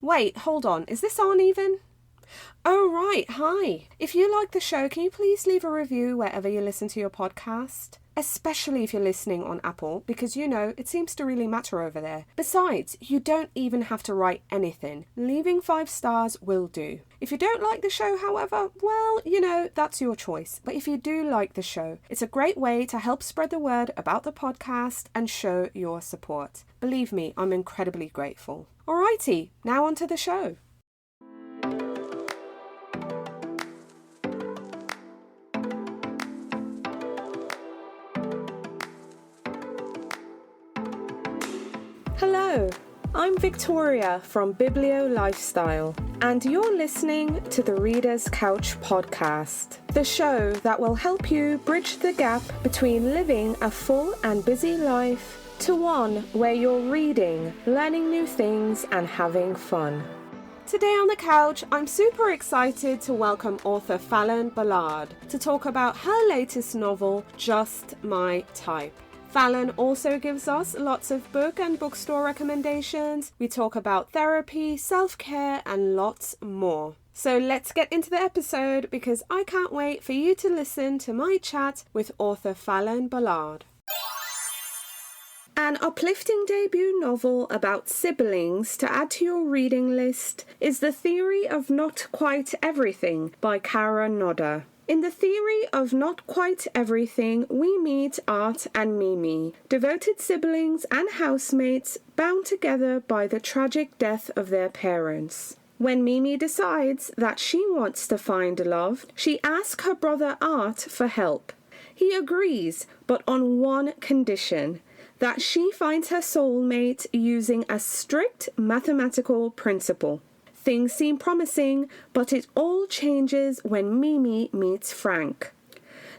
Wait, hold on. Is this on even? Oh, right. Hi. If you like the show, can you please leave a review wherever you listen to your podcast? Especially if you're listening on Apple, because it seems to really matter over there. Besides, you don't even have to write anything. Leaving 5 stars will do. If you don't like the show, however, well, that's your choice. But if you do like the show, it's a great way to help spread the word about the podcast and show your support. Believe me, I'm incredibly grateful. Alrighty, now on to the show. Hello, I'm Victoria from Biblio Lifestyle, and you're listening to the Reader's Couch podcast, the show that will help you bridge the gap between living a full and busy life to one where you're reading, learning new things, and having fun. Today on the couch, I'm super excited to welcome author Falon Ballard to talk about her latest novel, Just My Type. Falon also gives us lots of book and bookstore recommendations. We talk about therapy, self-care, and lots more. So let's get into the episode because I can't wait for you to listen to my chat with author Falon Ballard. An uplifting debut novel about siblings to add to your reading list is The Theory of Not Quite Everything by Kara Nodder. In The Theory of Not Quite Everything, we meet Art and Mimi, devoted siblings and housemates bound together by the tragic death of their parents. When Mimi decides that she wants to find love, she asks her brother Art for help. He agrees, but on one condition: that she finds her soulmate using a strict mathematical principle. Things seem promising, but it all changes when Mimi meets Frank.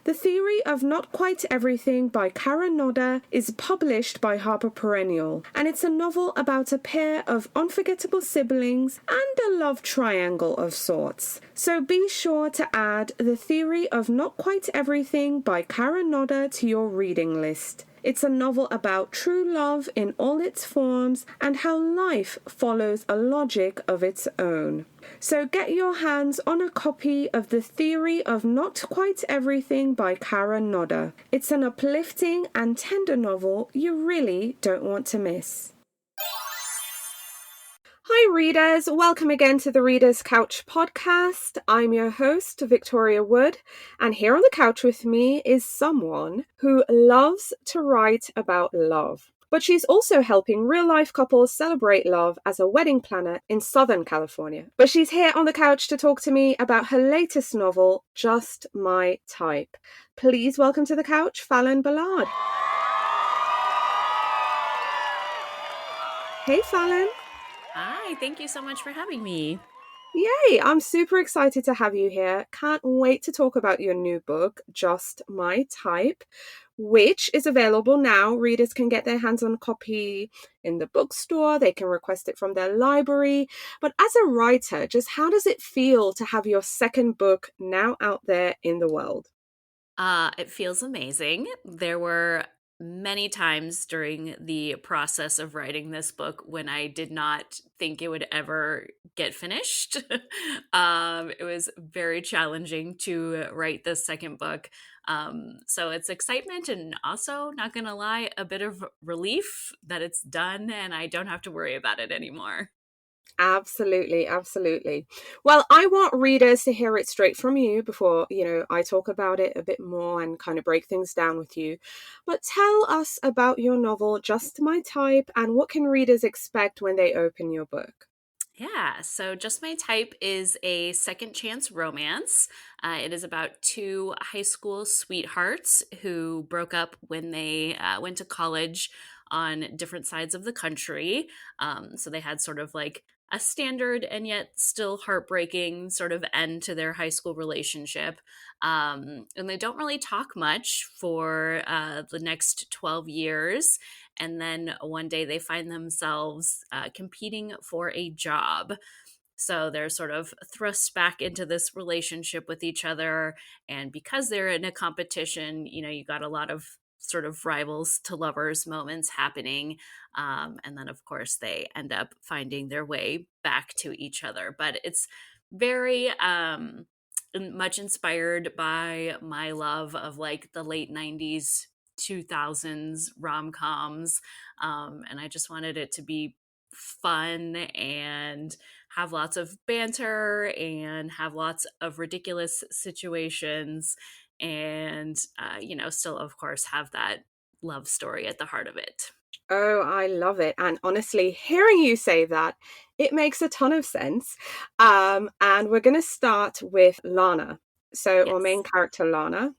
The Theory of Not Quite Everything by Kara Nodder is published by Harper Perennial, and it's a novel about a pair of unforgettable siblings and a love triangle of sorts. So be sure to add The Theory of Not Quite Everything by Kara Nodder to your reading list. It's a novel about true love in all its forms and how life follows a logic of its own. So get your hands on a copy of The Theory of Not Quite Everything by Kara Nodder. It's an uplifting and tender novel you really don't want to miss. Hi readers, welcome again to the Reader's Couch podcast. I'm your host, Victoria Wood, and here on the couch with me is someone who loves to write about love. But she's also helping real-life couples celebrate love as a wedding planner in Southern California. But she's here on the couch to talk to me about her latest novel, Just My Type. Please welcome to the couch, Falon Ballard. Hey, Falon. Hi, thank you so much for having me. Yay, I'm super excited to have you here. Can't wait to talk about your new book, Just My Type, which is available now. Readers can get their hands on a copy in the bookstore. They can request it from their library. But as a writer, just how does it feel to have your second book now out there in the world? It feels amazing. There were many times during the process of writing this book when I did not think it would ever get finished. It was very challenging to write this second book. So it's excitement and also, not gonna lie, a bit of relief that it's done and I don't have to worry about it anymore. Absolutely, absolutely. Well, I want readers to hear it straight from you before, I talk about it a bit more and kind of break things down with you. But tell us about your novel, Just My Type, and what can readers expect when they open your book? Yeah, so Just My Type is a second chance romance. It is about two high school sweethearts who broke up when they went to college on different sides of the country. So they had sort of like a standard and yet still heartbreaking sort of end to their high school relationship. And they don't really talk much for the next 12 years. And then one day they find themselves competing for a job. So they're sort of thrust back into this relationship with each other. And because they're in a competition, you got a lot of sort of rivals to lovers moments happening. And then, of course, they end up finding their way back to each other. But it's very much inspired by my love of like the late 90s, 2000s rom-coms. And I just wanted it to be fun and have lots of banter and have lots of ridiculous situations and still of course have that love story at the heart of it. Oh, I love it. And honestly, hearing you say that, it makes a ton of sense. And we're going to start with Lana. So, our Yes. main character, Lana.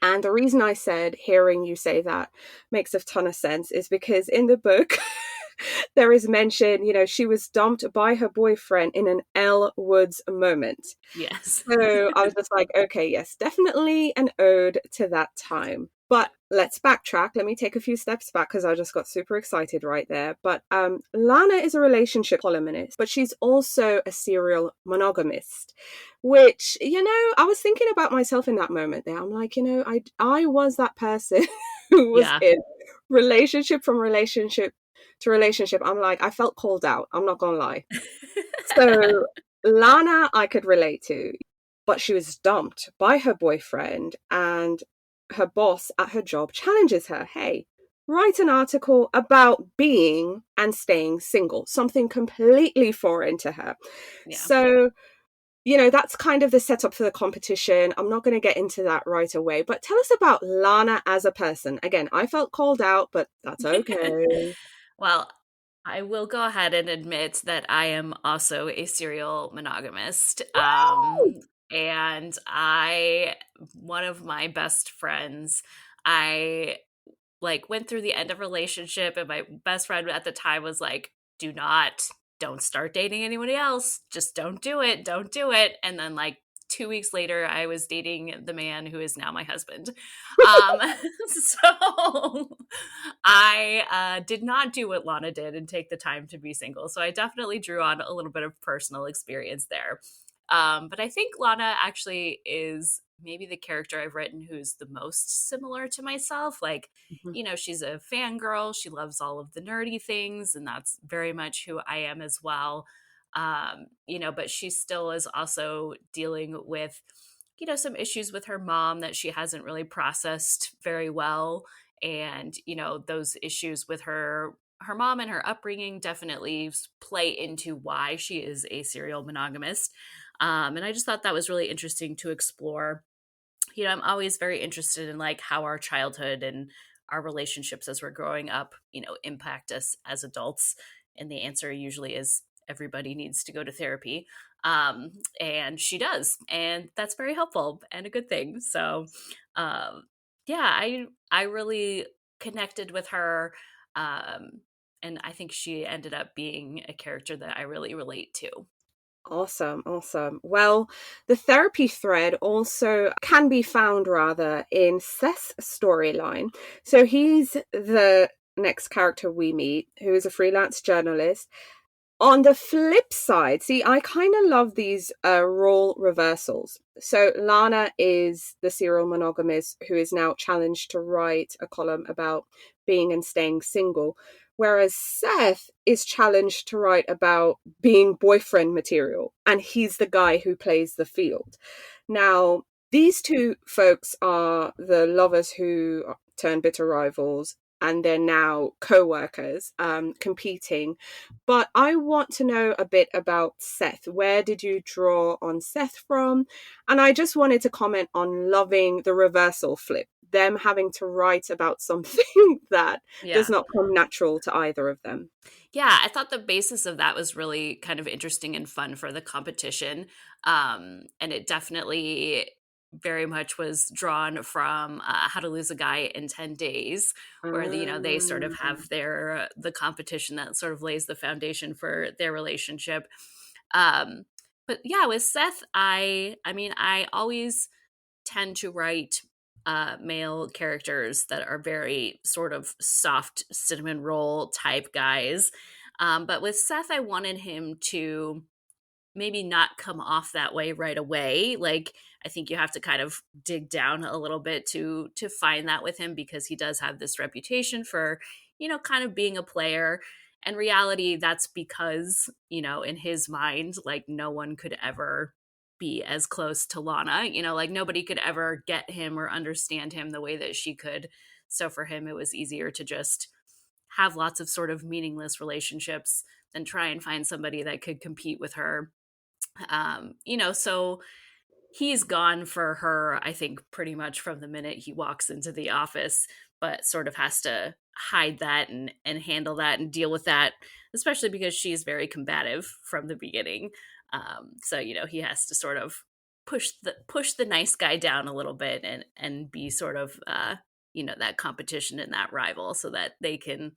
And the reason I said hearing you say that makes a ton of sense is because in the book, there is mention, she was dumped by her boyfriend in an Elle Woods moment. Yes. So I was just like, okay, yes, definitely an ode to that time. But let's backtrack. Let me take a few steps back because I just got super excited right there. But Lana is a relationship polygamist, but she's also a serial monogamist, which, I was thinking about myself in that moment there. I'm like, I was that person who was Yeah. in relationship from relationship to relationship. I'm like, I felt called out. I'm not gonna lie. So Lana, I could relate to, but she was dumped by her boyfriend, and her boss at her job challenges her. Hey, write an article about being and staying single, something completely foreign to her. Yeah. So, that's kind of the setup for the competition. I'm not going to get into that right away, but tell us about Lana as a person. Again, I felt called out, but that's okay. Well, I will go ahead and admit that I am also a serial monogamist. And one of my best friends, I like went through the end of a relationship, and my best friend at the time was like, don't start dating anybody else. Just don't do it. And then like 2 weeks later, I was dating the man who is now my husband. Um, so I did not do what Lana did and take the time to be single. So I definitely drew on a little bit of personal experience there. But I think Lana actually is maybe the character I've written who's the most similar to myself. Like, Mhm. she's a fangirl. She loves all of the nerdy things, and that's very much who I am as well. But she still is also dealing with, some issues with her mom that she hasn't really processed very well. And, those issues with her mom and her upbringing definitely play into why she is a serial monogamist. And I just thought that was really interesting to explore. I'm always very interested in like how our childhood and our relationships as we're growing up, impact us as adults. And the answer usually is everybody needs to go to therapy. And she does. And that's very helpful and a good thing. So, um, yeah, I really connected with her. Um, and I think she ended up being a character that I really relate to. Awesome, awesome. Well, the therapy thread also can be found rather in Seth's storyline. So he's the next character we meet, who is a freelance journalist. On the flip side, see, I kind of love these role reversals. So Lana is the serial monogamist who is now challenged to write a column about being and staying single, whereas Seth is challenged to write about being boyfriend material, and he's the guy who plays the field. Now, these two folks are the lovers who turn bitter rivals, and they're now co-workers, competing. But I want to know a bit about Seth. Where did you draw on Seth from? And I just wanted to comment on loving the reversal flip, them having to write about something that does Yeah. not come natural to either of them. Yeah, I thought the basis of that was really kind of interesting and fun for the competition. And it definitely very much was drawn from How to Lose a Guy in 10 Days, where they sort of Um, have the competition that sort of lays the foundation for their relationship. Um, but yeah, with Seth, I mean, I always tend to write male characters that are very sort of soft cinnamon roll type guys. But with Seth, I wanted him to maybe not come off that way right away. Like, I think you have to kind of dig down a little bit to find that with him, because he does have this reputation for, kind of being a player. And reality, that's because, in his mind, like, no one could ever be as close to Lana. Like, nobody could ever get him or understand him the way that she could. So for him, it was easier to just have lots of sort of meaningless relationships than try and find somebody that could compete with her. So he's gone for her, I think, pretty much from the minute he walks into the office, but sort of has to hide that and handle that and deal with that, especially because she's very combative from the beginning. So he has to sort of push the nice guy down a little bit and be sort of that competition and that rival, so that they can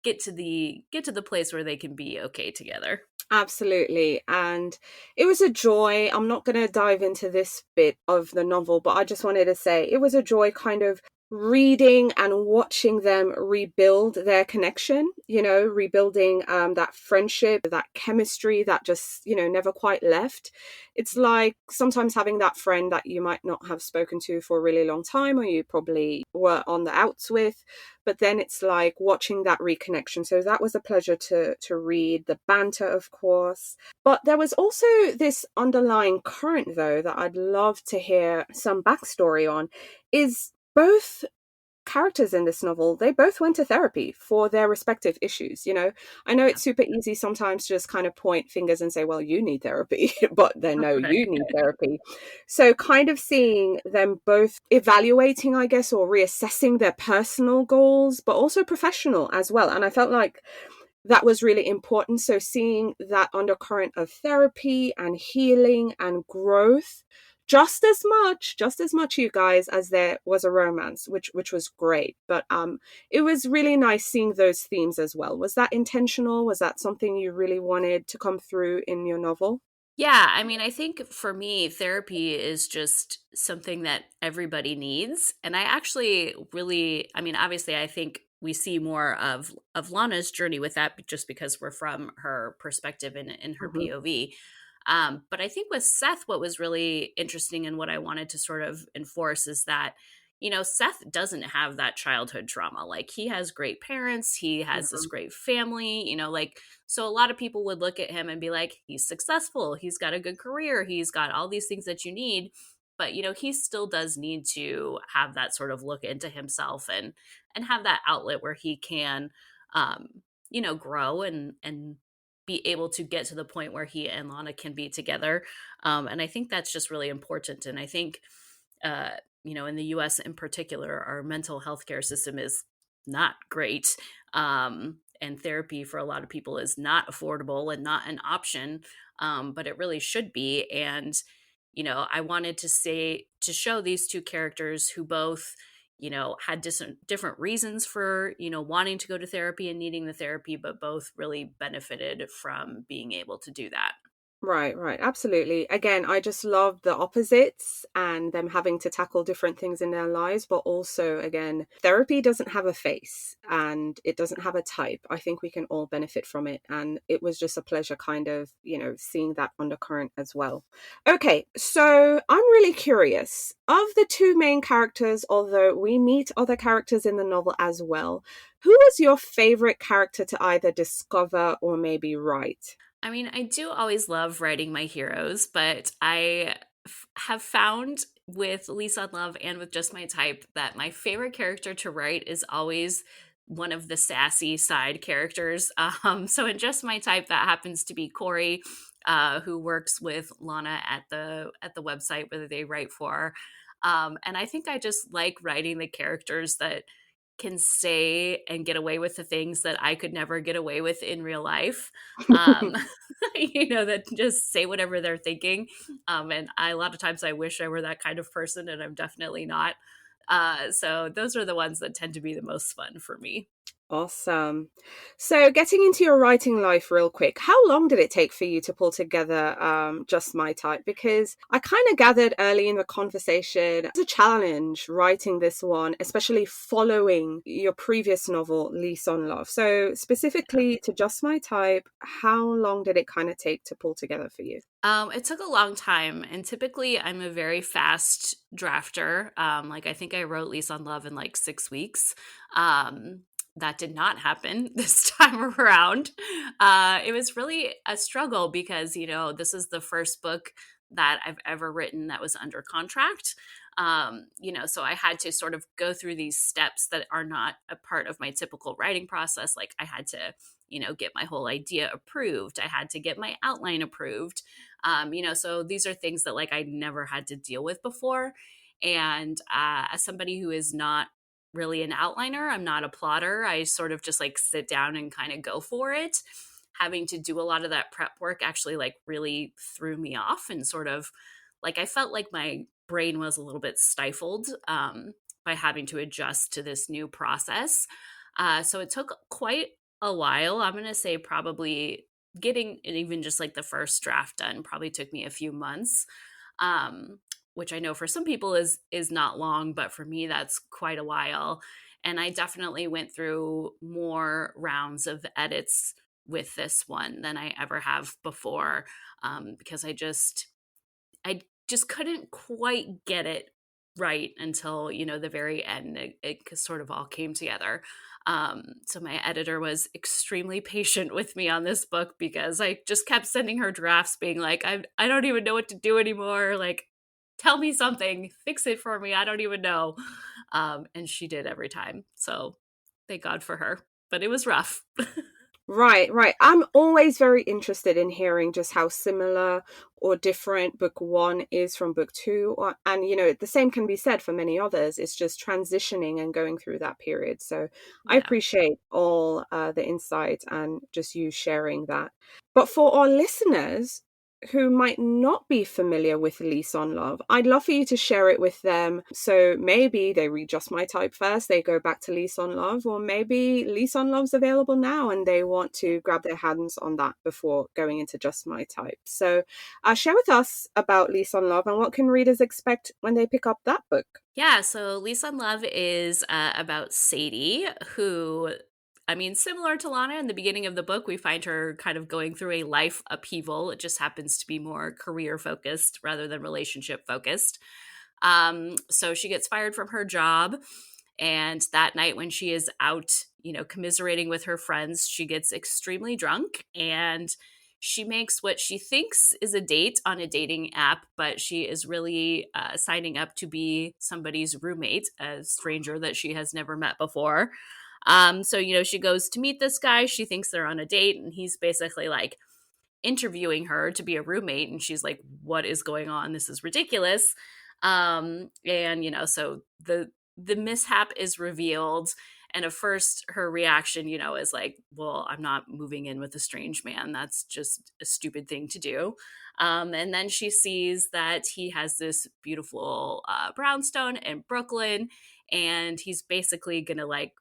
get to the place where they can be okay together. Absolutely. And it was a joy. I'm not going to dive into this bit of the novel, but I just wanted to say it was a joy kind of reading and watching them rebuild their connection, rebuilding that friendship, that chemistry that just, never quite left. It's like sometimes having that friend that you might not have spoken to for a really long time, or you probably were on the outs with, but then it's like watching that reconnection. So that was a pleasure to read. The banter, of course. But there was also this underlying current, though, that I'd love to hear some backstory on, is both characters in this novel, they both went to therapy for their respective issues. I know it's super easy sometimes to just kind of point fingers and say, well, you need therapy, but then no, Right. you need therapy. So kind of seeing them both evaluating, I guess, or reassessing their personal goals, but also professional as well. And I felt like that was really important. So seeing that undercurrent of therapy and healing and growth, just as much, you guys, as there was a romance, which was great. But it was really nice seeing those themes as well. Was that intentional? Was that something you really wanted to come through in your novel? Yeah, I mean, I think for me, therapy is just something that everybody needs. And I actually really, I mean, obviously, I think we see more of Lana's journey with that, just because we're from her perspective and in her Hmm. POV. But I think with Seth, what was really interesting and what I wanted to sort of enforce is that, Seth doesn't have that childhood trauma. Like, he has great parents, he has this Hmm. great family, like, so a lot of people would look at him and be like, he's successful, he's got a good career, he's got all these things that you need. But, he still does need to have that sort of look into himself and have that outlet where he can, grow and be able to get to the point where he and Lana can be together. And I think that's just really important. And I think, uh, in the US in particular, our mental health care system is not great. And therapy for a lot of people is not affordable and not an option, but it really should be. And, I wanted to show these two characters who both, had different reasons for, wanting to go to therapy and needing the therapy, but both really benefited from being able to do that. Right, right. Absolutely. Again, I just love the opposites and them having to tackle different things in their lives. But also, again, therapy doesn't have a face and it doesn't have a type. I think we can all benefit from it. And it was just a pleasure kind of, seeing that undercurrent as well. Okay, so I'm really curious. Of the two main characters, although we meet other characters in the novel as well, who was your favorite character to either discover or maybe write? I mean, I do always love writing my heroes, but have found with Lease on Love and with Just My Type that my favorite character to write is always one of the sassy side characters. So in Just My Type, that happens to be Corey, who works with Lana at the website where they write for. And I think I just like writing the characters that can say and get away with the things that I could never get away with in real life. Um, that just say whatever they're thinking. And a lot of times I wish I were that kind of person, and I'm definitely not. So those are the ones that tend to be the most fun for me. Awesome. So, getting into your writing life real quick, how long did it take for you to pull together Just My Type? Because I kind of gathered early in the conversation it's a challenge writing this one, especially following your previous novel, Lease on Love. So, specifically to Just My Type, how long did it kind of take to pull together for you? It took a long time, and typically I'm a very fast drafter. Like I think I wrote Lease on Love in like 6 weeks. Um, that did not happen this time around. It was really a struggle because, this is the first book that I've ever written that was under contract. So I had to sort of go through these steps that are not a part of my typical writing process. Like I had to, get my whole idea approved. I had to get my outline approved. So these are things that like I never had to deal with before. And as somebody who is not really an outliner, I'm not a plotter. I sort of just like sit down and kind of go for it. Having to do a lot of that prep work actually like really threw me off and sort of like I felt like my brain was a little bit stifled by having to adjust to this new process. So it took quite a while. I'm going to say probably getting even just like the first draft done probably took me a few months. Which I know for some people is not long, but for me that's quite a while. And I definitely went through more rounds of edits with this one than I ever have before, because I just couldn't quite get it right until the very end. It sort of all came together. So my editor was extremely patient with me on this book because I just kept sending her drafts being like, I don't even know what to do anymore. Like, tell me something, fix it for me. I don't even know. And she did every time. So thank God for her. But it was rough. Right, right. I'm always very interested in hearing just how similar or different book one is from book two. And, the same can be said for many others. It's just transitioning and going through that period. So I Yeah. appreciate all the insight and just you sharing that. But for our listeners who might not be familiar with Lease on Love, I'd love for you to share it with them. So maybe they read Just My Type first, they go back to Lease on Love, or maybe Lease on Love's available now and they want to grab their hands on that before going into Just My Type. So share with us about Lease on Love and what can readers expect when they pick up that book? Yeah, so Lease on Love is about Sadie, who, I mean, similar to Lana in the beginning of the book, we find her kind of going through a life upheaval. It just happens to be more career focused rather than relationship focused. So she gets fired from her job. And that night, when she is out, commiserating with her friends, she gets extremely drunk and she makes what she thinks is a date on a dating app, but she is really signing up to be somebody's roommate, a stranger that she has never met before. So, she goes to meet this guy. She thinks they're on a date, and he's basically like interviewing her to be a roommate. And she's like, what is going on? This is ridiculous. And, so the mishap is revealed. And at first, her reaction, is like, well, I'm not moving in with a strange man. That's just a stupid thing to do. And then she sees that he has this beautiful brownstone in Brooklyn, and he's basically going to like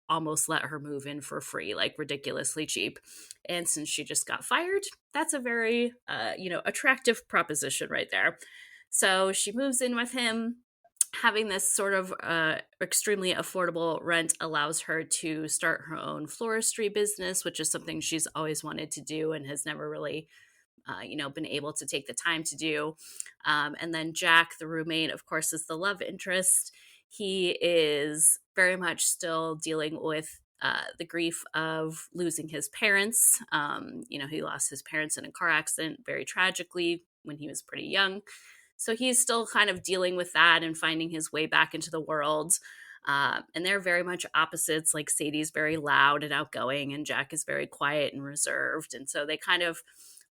almost let her move in for free, like ridiculously cheap. And since she just got fired, that's a very, attractive proposition right there. So she moves in with him. Having this sort of extremely affordable rent allows her to start her own floristry business, which is something she's always wanted to do and has never really, been able to take the time to do. And then Jack, the roommate, of course, is the love interest. He is very much still dealing with the grief of losing his parents. He lost his parents in a car accident very tragically when he was pretty young. So he's still kind of dealing with that and finding his way back into the world. And they're very much opposites. Like Sadie's very loud and outgoing, and Jack is very quiet and reserved. And so they kind of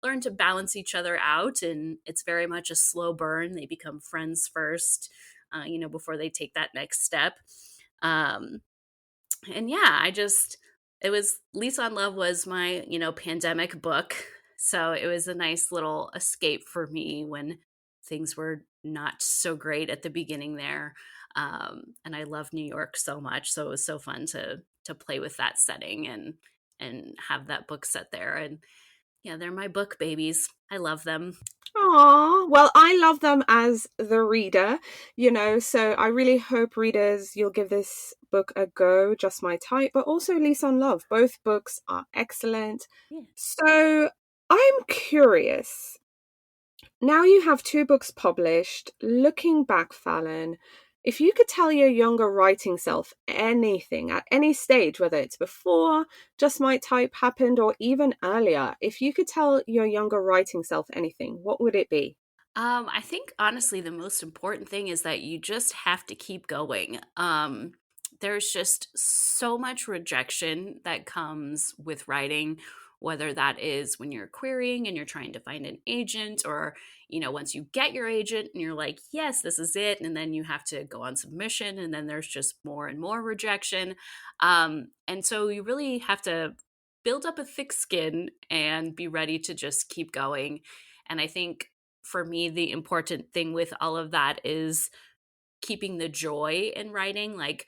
learn to balance each other out. And it's very much a slow burn. They become friends first, before they take that next step. Um, and yeah, it was Lease on Love was my, pandemic book. So it was a nice little escape for me when things were not so great at the beginning there. And I love New York so much. So it was so fun to to play with that setting and have that book set there. And yeah, they're my book babies. I love them. Aw, well, I love them as the reader, so I really hope readers you'll give this book a go, Just My Type, but also Lease on Love. Both books are excellent. Yeah. So I'm curious. Now you have two books published. Looking back, Falon, if you could tell your younger writing self anything at any stage, whether it's before Just My Type happened or even earlier, if you could tell your younger writing self anything, what would it be? I think honestly, the most important thing is that you just have to keep going. There's just so much rejection that comes with writing, whether that is when you're querying and you're trying to find an agent, or, once you get your agent and you're like, yes, this is it. And then you have to go on submission, and then there's just more and more rejection. And so you really have to build up a thick skin and be ready to just keep going. And I think for me, the important thing with all of that is keeping the joy in writing. Like,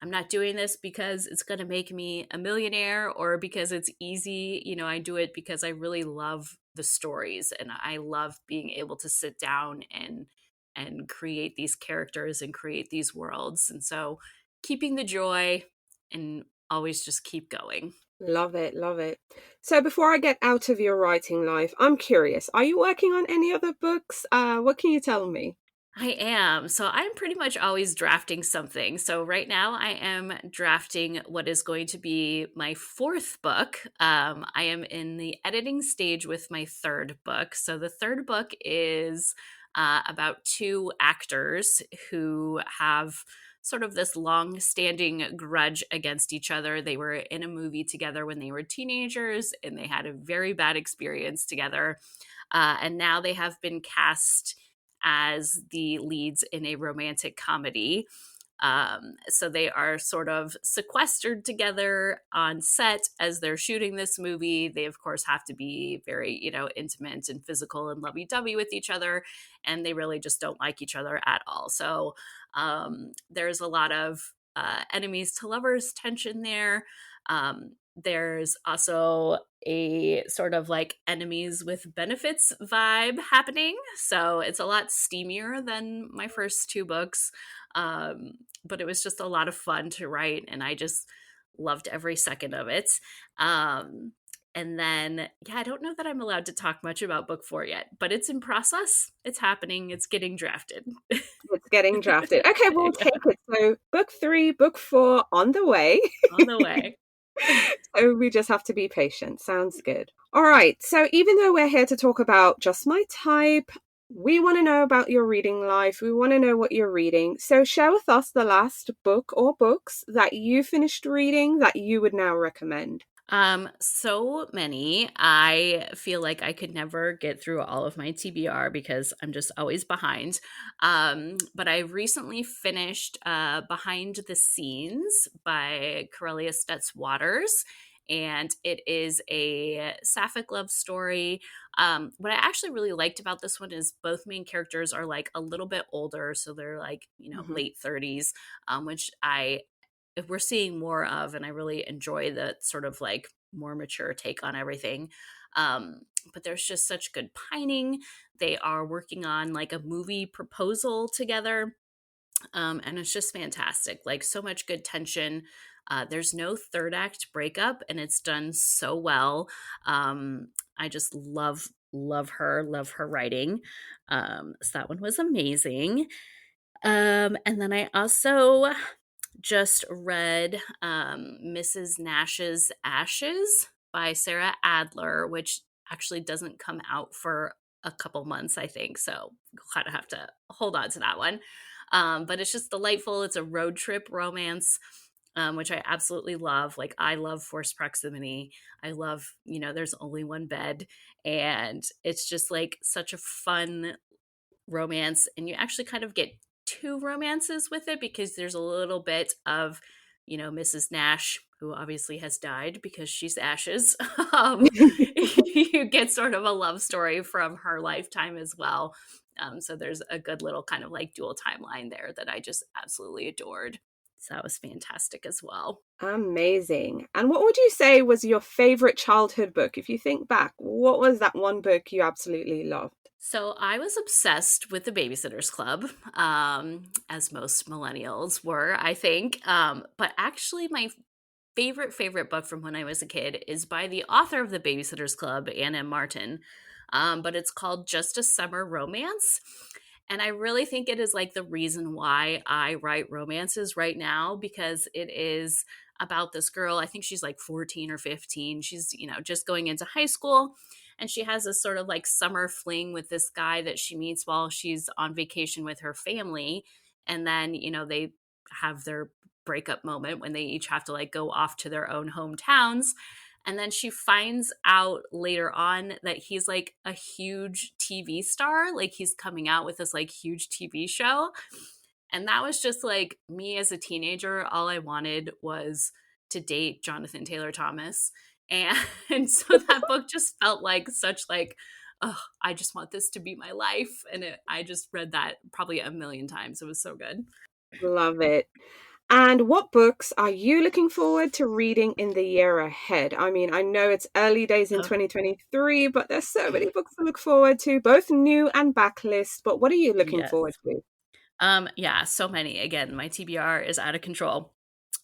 I'm not doing this because it's going to make me a millionaire or because it's easy. I do it because I really love the stories, and I love being able to sit down and create these characters and create these worlds. And so keeping the joy and always just keep going. Love it, love it. So before I get out of your writing life, I'm curious, are you working on any other books? What can you tell me? I am. So I'm pretty much always drafting something. So right now I am drafting what is going to be my fourth book. I am in the editing stage with my third book. So the third book is about two actors who have sort of this long standing grudge against each other. They were in a movie together when they were teenagers, and they had a very bad experience together. And now they have been cast as the leads in a romantic comedy. So they are sort of sequestered together on set as they're shooting this movie. They, of course, have to be very, intimate and physical and lovey dovey with each other. And they really just don't like each other at all. So there's a lot of enemies to lovers tension there. There's also a sort of like enemies with benefits vibe happening. So it's a lot steamier than my first two books. But it was just a lot of fun to write, and I just loved every second of it. And then, yeah, I don't know that I'm allowed to talk much about book four yet, but it's in process. It's happening. It's getting drafted. It's getting drafted. Okay, we'll Yeah, take it. So book three, book four on the way. on the way. So we just have to be patient. Sounds good. All right. So even though we're here to talk about Just My Type, we want to know about your reading life. We want to know what you're reading. So share with us the last book or books that you finished reading that you would now recommend. So many. I feel like I could never get through all of my TBR because I'm just always behind. But I recently finished Behind the Scenes by Corellia Stutz Waters. And it is a sapphic love story. What I actually really liked about this one is both main characters are like a little bit older. So they're like, Mhm. late 30s, which we're seeing more of, and I really enjoy the sort of like more mature take on everything. But there's just such good pining. They are working on like a movie proposal together, and it's just fantastic. Like so much good tension. There's no third act breakup, and it's done so well. I just love her writing. So that one was amazing. And then I also just read Mrs. Nash's Ashes by Sarah Adler, which actually doesn't come out for a couple months, I think. So you'll kind of have to hold on to that one. But it's just delightful. It's a road trip romance, which I absolutely love. Like, I love forced proximity. I love, there's only one bed. And it's just like such a fun romance, and you actually kind of get two romances with it because there's a little bit of Mrs. Nash, who obviously has died because she's ashes. You get sort of a love story from her lifetime as well. So there's a good little kind of like dual timeline there that I just absolutely adored. So that was fantastic as well. Amazing. And what would you say was your favorite childhood book? If you think back, what was that one book you absolutely loved? So I was obsessed with the Babysitters Club, as most millennials were, I think. But actually, my favorite book from when I was a kid is by the author of the Babysitters Club, Anna Martin. But it's called Just a Summer Romance. And I really think it is like the reason why I write romances right now, because it is about this girl. I think she's like 14 or 15. She's, just going into high school. And she has this sort of like summer fling with this guy that she meets while she's on vacation with her family. And then, they have their breakup moment when they each have to like go off to their own hometowns. And then she finds out later on that he's like a huge TV star. Like he's coming out with this like huge TV show. And that was just like me as a teenager. All I wanted was to date Jonathan Taylor Thomas. And, so that book just felt like such like, oh, I just want this to be my life. And I just read that probably a million times. It was so good. Love it. And what books are you looking forward to reading in the year ahead? I mean, I know it's early days in Oh, 2023, but there's so many books to look forward to, both new and backlist. But what are you looking yes. forward to? Yeah, so many. Again, my TBR is out of control.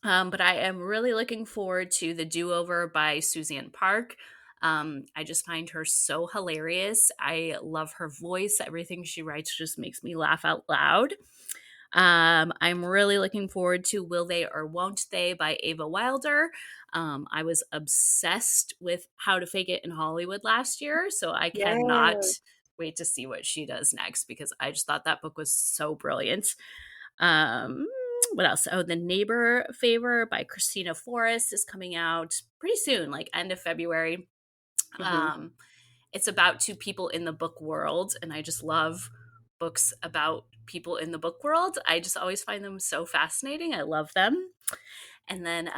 But I am really looking forward to The Do-Over by Suzanne Park. I just find her so hilarious. I love her voice. Everything she writes just makes me laugh out loud. I'm really looking forward to Will They or Won't They by Ava Wilder. I was obsessed with How to Fake It in Hollywood last year, so I cannot Yeah. wait to see what she does next, because I just thought that book was so brilliant. Um, what else? Oh, The Neighbor Favor by Christina Forrest is coming out pretty soon, like end of February. Hmm. Um, it's about two people in the book world, and I just love books about people in the book world. I just always find them so fascinating. I love them. And then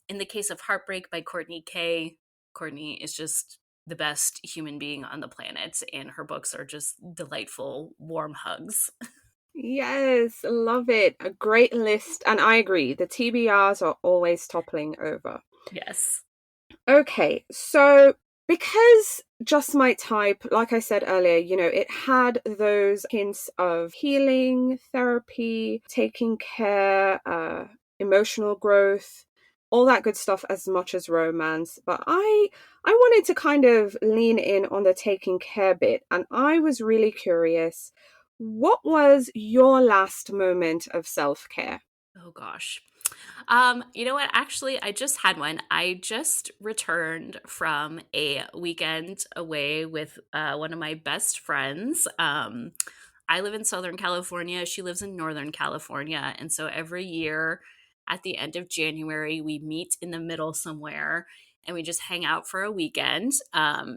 In the Case of Heartbreak by Courtney Kay. Courtney is just the best human being on the planet, and her books are just delightful, warm hugs. Yes, love it. A great list. And I agree, the TBRs are always toppling over. Yes. Okay, so because Just My Type, like I said earlier, it had those hints of healing, therapy, taking care, emotional growth, all that good stuff as much as romance. But I wanted to kind of lean in on the taking care bit, and I was really curious. What was your last moment of self-care? Oh gosh. You know what? Actually, I just had one. I just returned from a weekend away with one of my best friends. I live in Southern California. She lives in Northern California. And so every year at the end of January, we meet in the middle somewhere and we just hang out for a weekend.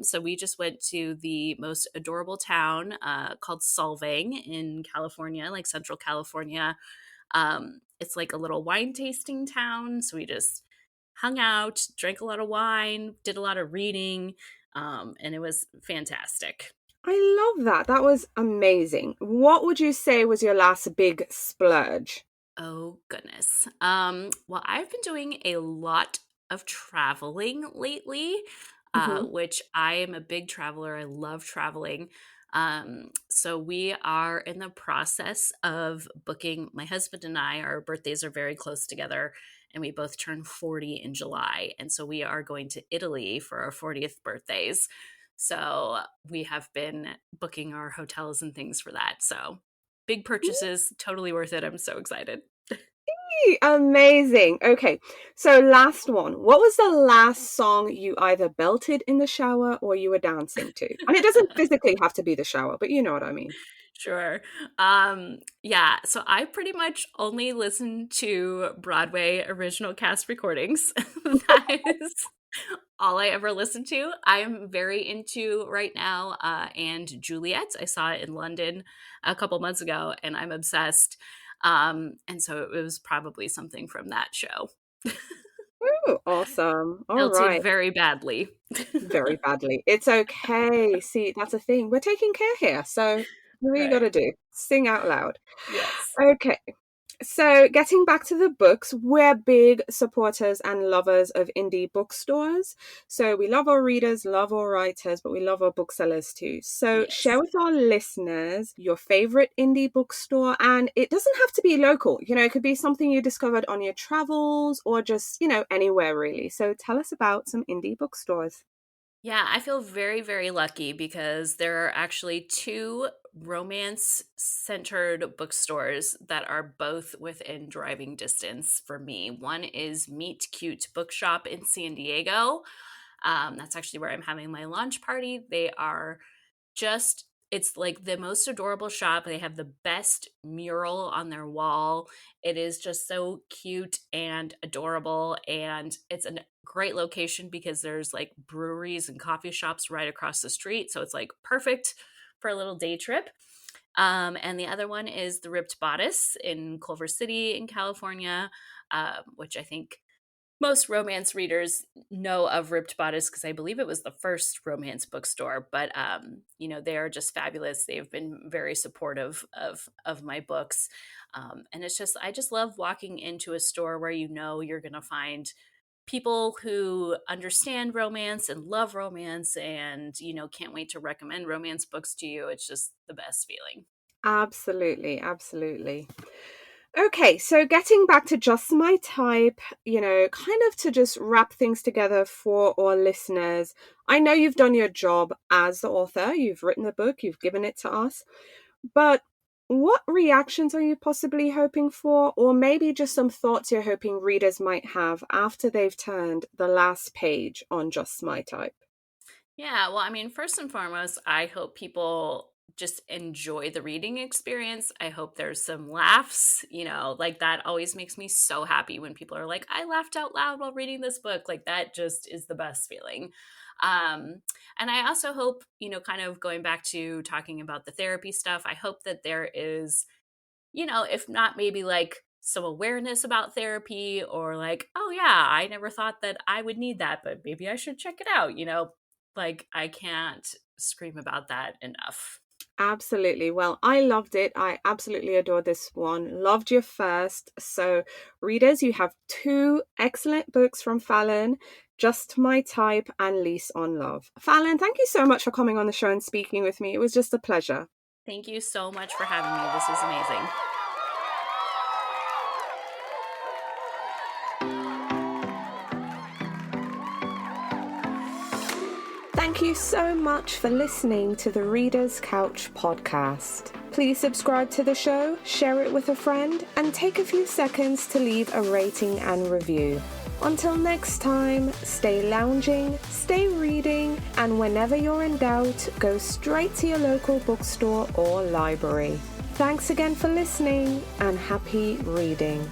So we just went to the most adorable town called Solvang in California, like Central California. It's like a little wine tasting town. So we just hung out, drank a lot of wine, did a lot of reading, and it was fantastic. I love that. That was amazing. What would you say was your last big splurge? Oh, goodness. Well, I've been doing a lot of traveling lately, Hmm. which I am a big traveler. I love traveling. So we are in the process of booking. My husband and I, our birthdays are very close together, and we both turn 40 in July. And so we are going to Italy for our 40th birthdays. So we have been booking our hotels and things for that. So big purchases, totally worth it. I'm so excited. Amazing. Okay, so last one. What was the last song you either belted in the shower or you were dancing to? And it doesn't physically have to be the shower, but you know what I mean. Sure. Yeah, so I pretty much only listen to Broadway original cast recordings. That is all I ever listen to. I am very into right now and Juliet. I saw it in London a couple months ago and I'm obsessed. And so it was probably something from that show. Ooh, awesome. All Belted right. very badly. Very badly. It's okay. See, that's a thing. We're taking care here. So what you got Right. to do? Sing out loud. Yes. Okay. So, getting back to the books, we're big supporters and lovers of indie bookstores. So, we love our readers, love our writers, but we love our booksellers too. So, share Yes. with our listeners your favorite indie bookstore. And it doesn't have to be local, it could be something you discovered on your travels or just, anywhere really. So, tell us about some indie bookstores. Yeah, I feel very, very lucky because there are actually two romance centered bookstores that are both within driving distance for me. One is Meet Cute Bookshop in San Diego. That's actually where I'm having my launch party. They are just it's like the most adorable shop. They have the best mural on their wall. It is just so cute and adorable, and it's a great location because there's like breweries and coffee shops right across the street, so it's like perfect for a little day trip. And the other one is the Ripped Bodice in Culver City in California, which I think most romance readers know of Ripped Bodice because I believe it was the first romance bookstore. But they are just fabulous. They've been very supportive of my books, and it's just I just love walking into a store where you're going to find people who understand romance and love romance, and can't wait to recommend romance books to you. It's just the best feeling. Absolutely, absolutely. Okay, so getting back to just my type, kind of to just wrap things together for our listeners. I know you've done your job as the author, you've written the book, you've given it to us, but what reactions are you possibly hoping for, or maybe just some thoughts you're hoping readers might have after they've turned the last page on Just My Type? Yeah, well, I mean, first and foremost, I hope people just enjoy the reading experience. I hope there's some laughs, like that always makes me so happy when people are like, I laughed out loud while reading this book. Like that just is the best feeling. And I also hope, kind of going back to talking about the therapy stuff, I hope that there is, if not maybe like some awareness about therapy or like, oh yeah, I never thought that I would need that, but maybe I should check it out, like I can't scream about that enough. Absolutely. Well, I loved it. I absolutely adored this one. Loved your first. So, readers, you have two excellent books from Falon, Just My Type and Lease on Love. Falon, thank you so much for coming on the show and speaking with me. It was just a pleasure. Thank you so much for having me. This was amazing. Thank you so much for listening to the Reader's Couch podcast. Please subscribe to the show, share it with a friend, and take a few seconds to leave a rating and review. Until next time, stay lounging, stay reading, and whenever you're in doubt, go straight to your local bookstore or library. Thanks again for listening, and happy reading.